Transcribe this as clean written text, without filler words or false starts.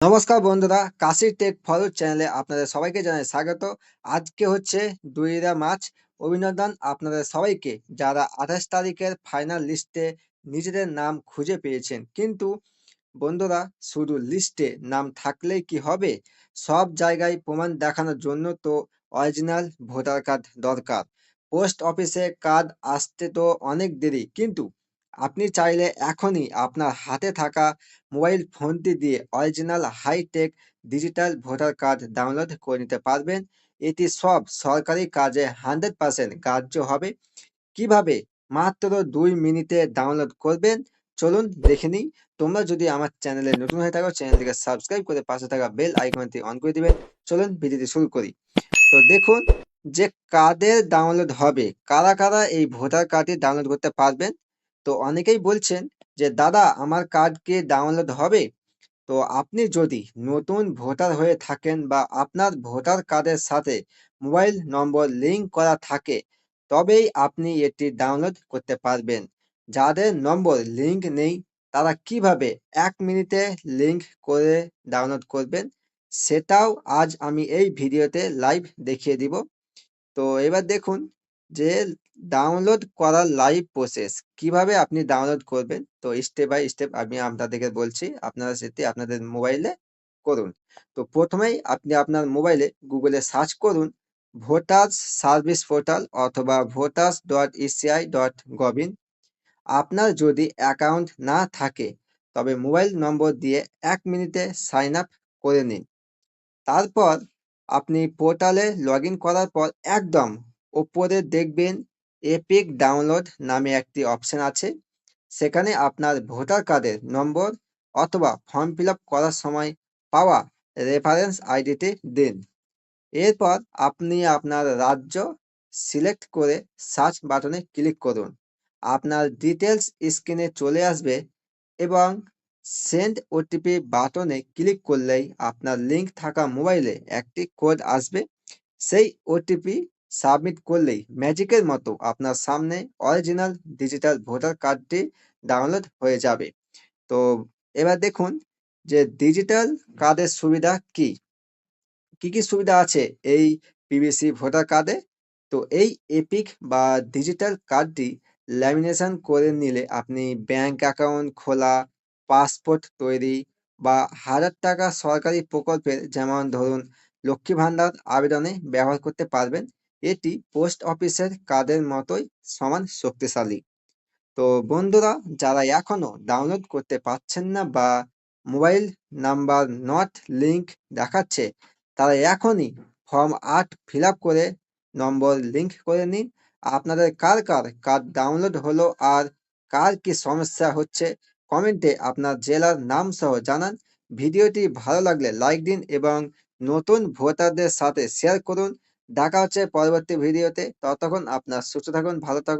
নমস্কার বন্ধুরা, কাশি take follow চ্যানেলে আপনাদের সবাইকে জানাই স্বাগত। আজকে হচ্ছে 2 মার্চ। অভিনন্দন আপনাদের সবাইকে যারা 28 তারিখের ফাইনাল লিস্টে নিজেদের নাম খুঁজে পেয়েছেন। কিন্তু বন্ধুরা, শুধু লিস্টে নাম থাকলেই কি হবে? সব জায়গায় প্রমাণ দেখানোর জন্য তো অরিজিনাল ভোটার কার্ড দরকার। পোস্ট অফিসে কার্ড আসতে তো অনেক দেরি, কিন্তু আপনি চাইলে এখনই আপনার হাতে থাকা মোবাইল ফোনটি দিয়ে original hi-tech digital voter card download করে নিতে পারবেন। এটি সব সরকারি কাজে 100% কার্য হবে। কিভাবে? মাত্র 2 মিনিটে ডাউনলোড করবেন। চলুন দেখে নিই। তোমরা যদি আমার চ্যানেলে নতুন হয়ে থাকো, চ্যানেলটিকে সাবস্ক্রাইব করে পাশে থাকা বেল আইকনটি অন করে দিবেন। চলুন ভিডিওটি শুরু করি। তো দেখুন যে কাদের ডাউনলোড হবে, কারা কারা এই ভোটার কার্ডটি ডাউনলোড করতে পারবেন। তো অনেকেই বলছেন যে দাদা আমার কার্ড কি ডাউনলোড হবে? তো আপনি যদি নতুন ভোটার হয়ে থাকেন বা আপনার ভোটার কার্ডের সাথে মোবাইল নম্বর লিঙ্ক করা থাকে, তবেই আপনি এটি ডাউনলোড করতে পারবেন। যাদের নম্বর লিঙ্ক নেই তারা কিভাবে 1 মিনিটে লিঙ্ক করে ডাউনলোড করবেন, সেটাও আজ আমি এই ভিডিওতে লাইভ দেখিয়ে দিব। তো এবার দেখুন যে ডাউনলোড করার লাইভ প্রসেস কিভাবে আপনি ডাউনলোড করবেন। তো স্টেপ বাই স্টেপ আমি আপনাদেরকে বলছি, আপনারা সেটি আপনাদের মোবাইলে করুন। তো প্রথমেই আপনি আপনার মোবাইলে গুগলে সার্চ করুন ভোটার্স সার্ভিস পোর্টাল অথবা voters.eci.gov in। আপনার যদি অ্যাকাউন্ট না থাকে তবে মোবাইল নম্বর দিয়ে 1 মিনিটে সাইন আপ করে নিন। তারপর আপনি পোর্টালে লগইন করার পর একদম ওপরে দেখবেন এপিক ডাউনলোড নামে একটি অপশন আছে। সেখানে আপনার ভোটার কার্ডের নম্বর অথবা ফর্ম ফিল আপ করার সময় পাওয়া রেফারেন্স আইডিটি দিন। এরপর আপনি আপনার রাজ্য সিলেক্ট করে সার্চ বাটনে ক্লিক করুন। আপনার ডিটেলস স্ক্রিনে চলে আসবে এবং সেন্ড ওটিপি বাটনে ক্লিক করলেই আপনার লিঙ্ক থাকা মোবাইলে একটি কোড আসবে। সেই ওটিপি সাবমিট করলেই ম্যাজিকের মতো আপনার সামনে অরিজিনাল ডিজিটাল ভোটার কার্ডটি ডাউনলোড হয়ে যাবে। তো এবার দেখুন যে ডিজিটাল কার্ডের সুবিধা কি কি সুবিধা আছে এই পিভিসি ভোটার কার্ডে। তো এই এপিক বা ডিজিটাল কার্ডটি ল্যামিনেশন করে নিলে আপনি ব্যাংক অ্যাকাউন্ট খোলা, পাসপোর্ট তৈরি বা হাজার টাকা সরকারি প্রকল্পের যেমন ধরুন লক্ষ্মী ভান্ডার আবেদনে ব্যবহার করতে পারবেন। এটি পোস্ট অফিসের কার্ডের মতোই সমান শক্তিশালী। তো বন্ধুরা, যারা এখনো ডাউনলোড করতে পারছেন না বা মোবাইল নাম্বার নট লিঙ্ক দেখাচ্ছে, তারা এখনই ফর্ম 8 ফিল আপ করে নম্বর লিঙ্ক করে নিন। আপনাদের কার কার কার্ড ডাউনলোড হলো আর কার কি সমস্যা হচ্ছে কমেন্টে আপনার জেলার নাম সহ জানান। ভিডিওটি ভালো লাগলে লাইক দিন এবং নতুন ভোটারদের সাথে শেয়ার করুন। দেখা হচ্ছে পরবর্তী ভিডিওতে। ততক্ষণ আপনার সুস্থ থাকুন, ভালো থাকুন।